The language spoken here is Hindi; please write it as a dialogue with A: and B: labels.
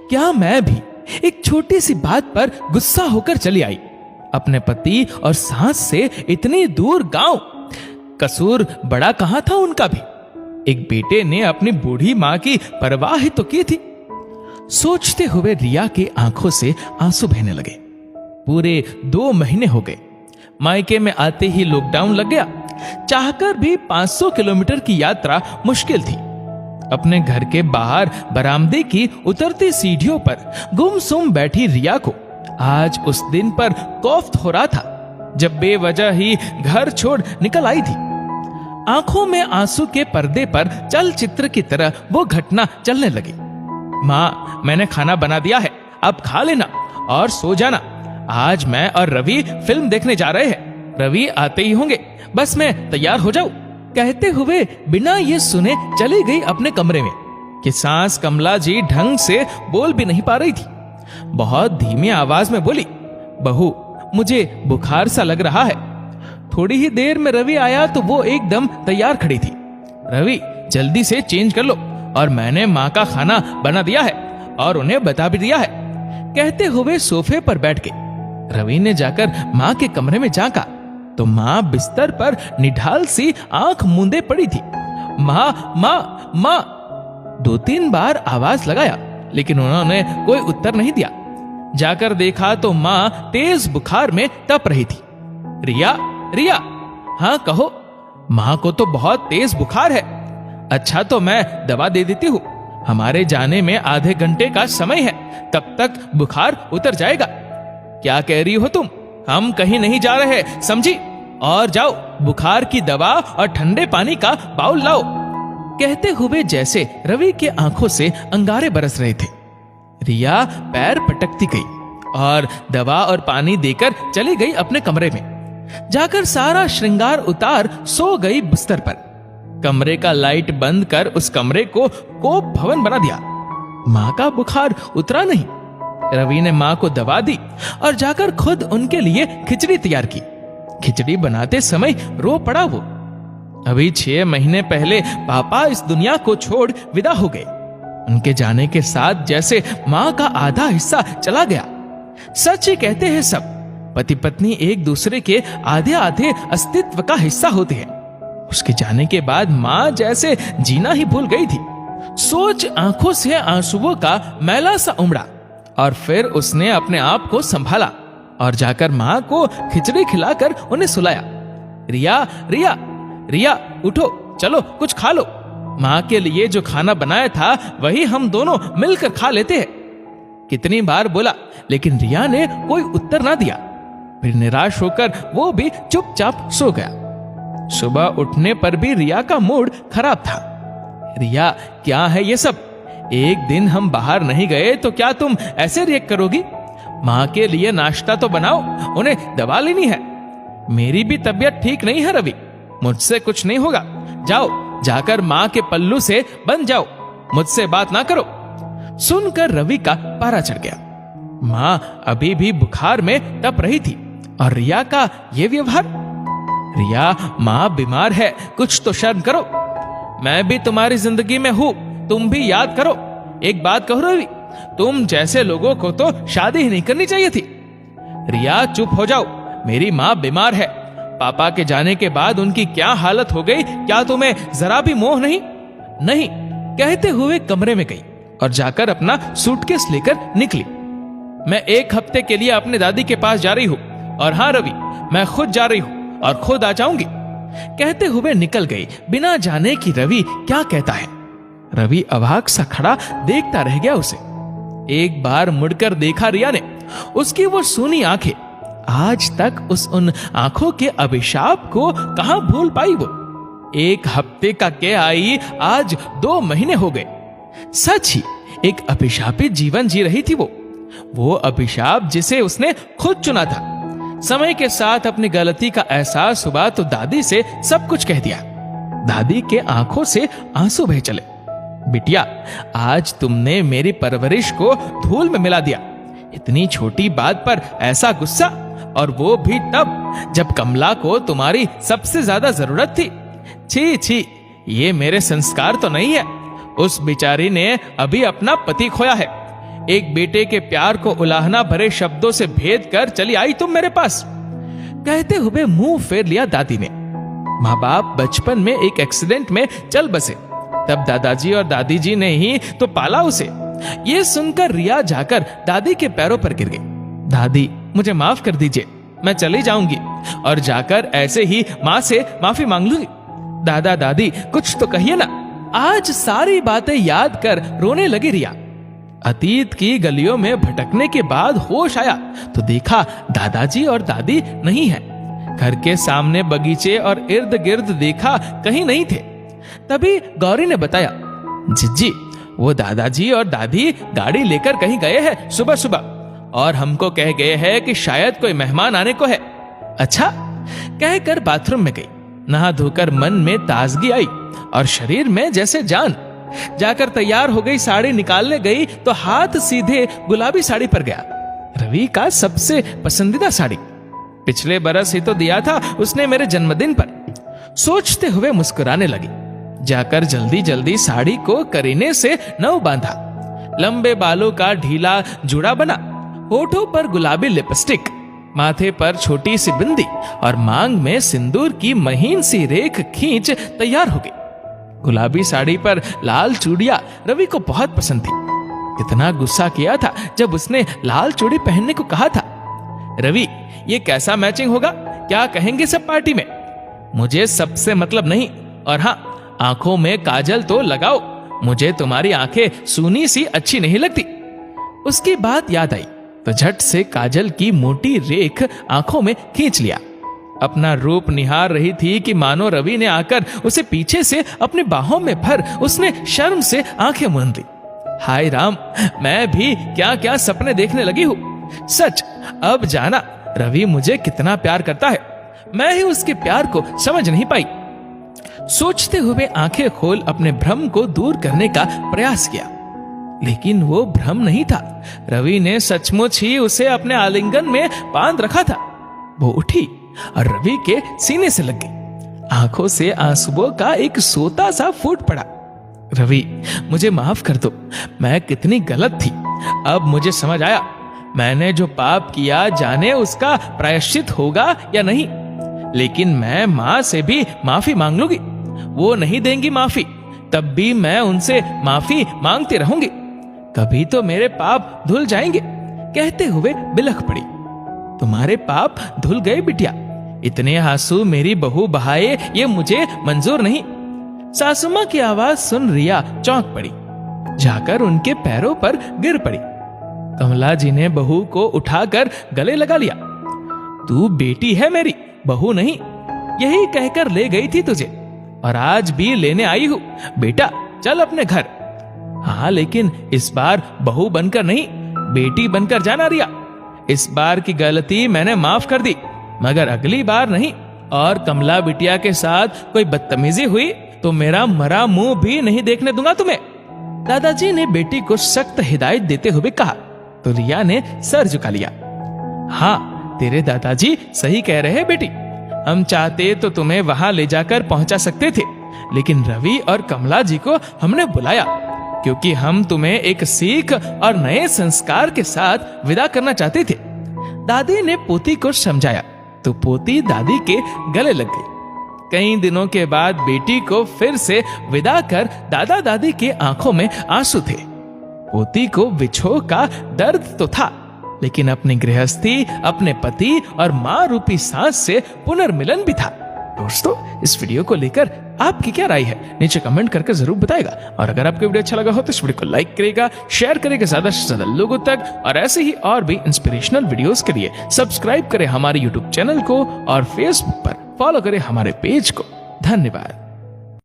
A: क्या मैं भी एक छोटी सी बात पर गुस्सा होकर चली आई? अपने पति और सास से इतनी दूर गांव, कसूर बड़ा कहां था उनका भी? एक बेटे ने अपनी बूढ़ी मां की परवाह ही तो की थी। सोचते हुए रिया की आंखों से आंसू बहने लगे। पूरे 2 महीने हो गए। मायके में आते ही लॉकडाउन लग गया। चाहकर भी 500 किलोमीटर की यात्रा मुश्किल थी। अपने घर के बाहर बरामदे की उतरती सीढ़ियों पर गुमसुम बैठी रिया को आज उस दिन पर खौफ हो रहा था जब बेवजह ही घर छोड़ निकल आई थी। आंखों में आंसू के पर्दे पर चलचित्र की तरह वो घटना चलने लगी। माँ, मैंने खाना बना दिया है, अब खा लेना और सो जाना। आज मैं और रवि फिल्म देखने जा रहे हैं। रवि आते ही होंगे, बस मैं तैयार हो जाऊं। कहते हुए बिना ये सुने चली गई अपने कमरे में कि सास कमला जी ढंग से बोल भी नहीं पा रही थी। बहुत धीमी आवाज में बोली, बहू, मुझे बुखार सा लग रहा है। थोड़ी ही देर में रवि आया तो वो एकदम तैयार खड़ी थी। रवि, जल्दी से चेंज कर लो, और मैंने माँ का खाना बना दिया है और उन्हें बता भी दिया है। कहते हुए सोफे पर बैठ गई। रवि ने जाकर माँ के कमरे में झांका तो माँ बिस्तर पर निढाल सी आंख मूंदे पड़ी थी। माँ, माँ, माँ, 2-3 बार आवाज लगाया, लेकिन उन्होंने कोई उत्तर नहीं दिया। जाकर देखा तो माँ तेज बुखार में तप रही थी। रिया, रिया, हाँ कहो। माँ को तो बहुत तेज बुखार है। अच्छा, तो मैं दवा दे देती हूँ। हमारे जाने में आधे घंटे का समय है, तब तक बुखार उतर जाएगा। क्या कह रही हो तुम? हम कहीं नहीं जा रहे, समझी? और जाओ, बुखार की दवा और ठंडे पानी का बाउल लाओ। कहते हुए जैसे रवि के आंखों से अंगारे बरस रहे थे। रिया पैर पटकती गई और दवा और पानी देकर चली गई अपने कमरे में। जाकर सारा श्रृंगार उतार सो गई बिस्तर पर। कमरे का लाइट बंद कर उस कमरे को कोप भवन बना दिया। माँ का बुखार उतरा नहीं। रवि ने माँ को दवा दी और जाकर खुद उनके लिए खिचड़ी तैयार की। खिचड़ी बनाते समय रो पड़ा वो। अभी 6 महीने पहले पापा इस दुनिया को छोड़ विदा हो गए। उनके जाने के साथ जैसे माँ का आधा हिस्सा चला गया। सच ही कहते हैं सब, पति पत्नी एक दूसरे के आधे आधे अस्तित्व का हिस्सा होते हैं। उसके जाने के बाद माँ जैसे जीना ही भूल गई थी। सोच आंखों से आंसुओं का मैला सा उमड़ा और फिर उसने अपने आप को संभाला और जाकर माँ को खिचड़ी खिलाकर उन्हें सुलाया। रिया, रिया, रिया, उठो, चलो कुछ खा लो। माँ के लिए जो खाना बनाया था वही हम दोनों मिलकर खा लेते हैं। कितनी बार बोला, लेकिन रिया ने कोई उत्तर ना दिया। फिर निराश होकर वो भी चुपचाप सो गया। सुबह उठने पर भी रिया का मूड खराब था। रिया, क्या है ये सब? एक दिन हम बाहर नहीं गए तो क्या तुम ऐसे रिएक्ट करोगी? माँ के लिए नाश्ता तो बनाओ, उन्हें दवा लेनी है। मेरी भी तबीयत ठीक नहीं है रवि, मुझसे कुछ नहीं होगा। जाओ, जाकर माँ के पल्लू से बन जाओ, मुझसे बात ना करो। सुनकर रवि का पारा चढ़ गया। माँ अभी भी बुखार में तप रही थी और रिया का ये व्यवहार। रिया, माँ बीमार है, कुछ तो शर्म करो। मैं भी तुम्हारी जिंदगी में हूँ, तुम भी याद करो। एक बात कहो रवि, तुम जैसे लोगों को तो शादी ही नहीं करनी चाहिए थी। रिया, चुप हो जाओ, मेरी माँ बीमार है। पापा के जाने के बाद उनकी क्या हालत हो गई, क्या तुम्हें जरा भी मोह नहीं? नहीं, कहते हुए कमरे में गई और जाकर अपना सूटकेस लेकर निकली। मैं 1 हफ्ते के लिए अपने दादी के पास जा रही हूँ, और हाँ रवि, मैं खुद जा रही हूँ और खुद आ जाऊंगी। कहते हुए निकल गई, बिना जाने कि रवि क्या कहता है। रवि अवाक सा खड़ा देखता रह गया उसे। एक बार मुड़कर देखा रिया ने, उसकी वो सूनी आंखें। आज तक उन आंखों के अभिशाप को कहां भूल पाई वो। 1 हफ्ते का के आई, आज 2 महीने हो गए। सच ही एक अभिशापित जीवन जी रही थी वो अभिशाप जिसे उसने खुद चुना था। समय के साथ अपनी गलती का एहसास हुआ तो दादी से सब कुछ कह दिया। दादी के आंखों से आंसू बह चले। बिटिया, आज तुमने मेरी परवरिश को धूल में मिला दिया। इतनी छोटी बात पर ऐसा गुस्सा, और वो भी तब जब कमला को तुम्हारी सबसे ज्यादा जरूरत थी। छी छी, ये मेरे संस्कार तो नहीं है। उस बेचारी ने अभी अपना पति खोया है। एक बेटे के प्यार को उलाहना भरे शब्दों से भेद कर चली आई तुम मेरे पास। कहते हुए मुंह फेर लिया दादी ने। माँ बाप बचपन में एक एक्सीडेंट में चल बसे, तब दादाजी और दादी जी ने ही तो पाला उसे। ये सुनकर रिया जाकर दादी के पैरों पर गिर गई। दादी मुझे माफ कर दीजिए, मैं चली जाऊंगी और जाकर ऐसे ही माँ से माफी मांग लूंगी। दादा दादी कुछ तो कहिए ना। आज सारी बातें याद कर रोने लगी रिया। अतीत की गलियों में भटकने के बाद होश आया तो देखा दादाजी और दादी नहीं है। घर के सामने बगीचे और इर्द गिर्द देखा कहीं नहीं थे। तभी गौरी ने बताया, जिज्जी वो दादाजी और दादी गाड़ी लेकर कहीं गए हैं सुबह सुबह और हमको कह गए हैं कि शायद कोई मेहमान आने को है। अच्छा कहकर बाथरूम में गई। नहा धोकर मन में ताजगी आई और शरीर में जैसे जान। जाकर तैयार हो गई, साड़ी निकालने गई तो हाथ सीधे गुलाबी साड़ी पर गया। रवि का सबसे पसंदीदा साड़ी, पिछले बरस ही तो दिया था उसने मेरे जन्मदिन पर। सोचते हुए मुस्कुराने लगी। जाकर जल्दी जल्दी साड़ी को करीने से नव बांधा। लंबे बालों का ढीला जुड़ा बना, होठों पर गुलाबी लिपस्टिक, माथे पर छोटी सी बिंदी और मांग में सिंदूर की महीन सी रेख खींच तैयार हो गई। गुलाबी साड़ी पर लाल चूड़ियां रवि को बहुत पसंद थी। कितना गुस्सा किया था जब उसने लाल चूड़ी पहनने को कहा था। रवि ये कैसा मैचिंग होगा, क्या कहेंगे सब पार्टी में। मुझे सबसे मतलब नहीं, और हाँ आंखों में काजल तो लगाओ, मुझे तुम्हारी आंखें सूनी सी अच्छी नहीं लगती। उसकी बात याद आई तो झट से काजल की मोटी रेख आंखों में खींच लिया। अपना रूप निहार रही थी कि मानो रवि ने आकर उसे पीछे से अपनी बाहों में भर उसने शर्म से आंखें मूंद ली। हाय राम, मैं भी क्या क्या सपने देखने लगी हूँ। सच अब जाना रवि मुझे कितना प्यार करता है, मैं ही उसके प्यार को समझ नहीं पाई। सोचते हुए आंखें खोल अपने भ्रम को दूर करने का प्रयास किया, लेकिन वो भ्रम नहीं था। रवि ने सचमुच ही उसे अपने आलिंगन में बांध रखा था। वो उठी और रवि के सीने से लग गई। आंखों से आंसुओं का एक सोता सा फूट पड़ा। रवि मुझे माफ कर दो, मैं कितनी गलत थी। अब मुझे समझ आया मैंने जो पाप किया जाने उसका प्रायश्चित होगा या नहीं, लेकिन मैं माँ से भी माफी मांग लूंगी। वो नहीं देंगी माफी, तब भी मैं उनसे माफी मांगती रहूंगी। कभी तो मेरे पाप धुल जाएंगे। कहते हुए बिलख पड़ी। तुम्हारे पाप धुल गए बिटिया, इतने आंसू मेरी बहू बहाए ये मुझे मंजूर नहीं। सासुमा की आवाज सुन रिया चौंक पड़ी, जाकर उनके पैरों पर गिर पड़ी। कमला जी ने बहू को उठाकर गले लगा लिया। तू बेटी है मेरी, बहू नहीं, यही कहकर ले गई थी तुझे और आज भी लेने आई हूं। बेटा चल अपने घर। हाँ लेकिन इस बार बहू बनकर नहीं, बेटी बनकर जाना रिया। इस बार की गलती मैंने माफ कर दी, मगर अगली बार नहीं। और कमला बिटिया के साथ कोई बदतमीजी हुई तो मेरा मरा मुंह भी नहीं देखने दूंगा तुम्हें। दादाजी ने बेटी को सख्त हिदायत देते हुए कहा तो रिया ने सर झुका लिया। हाँ तेरे दादाजी सही कह रहे हैं बेटी, हम चाहते तो तुम्हें वहां ले जाकर पहुंचा सकते थे, लेकिन रवि और कमला जी को हमने बुलाया क्योंकि हम तुम्हें एक सीख और नए संस्कार के साथ विदा करना चाहते थे। दादी ने पोती को समझाया तो पोती दादी के गले लग गई। कई दिनों के बाद बेटी को फिर से विदा कर दादा दादी के आंखों में आंसू थे। पोती को विछोह का दर्द तो था, लेकिन अपनी गृहस्थी, अपने पति और मां रूपी सास से पुनर्मिलन भी था। दोस्तों इस वीडियो को लेकर आपकी क्या राय है नीचे कमेंट करके जरूर बताएगा। और अगर आपको वीडियो अच्छा लगा हो तो इस वीडियो को लाइक करेगा, शेयर करेगा ज्यादा से ज्यादा लोगों तक। और ऐसे ही और भी इंस्पिरेशनल वीडियोस के लिए सब्सक्राइब करें हमारे यूट्यूब चैनल को और फेसबुक पर फॉलो करें हमारे पेज को। धन्यवाद।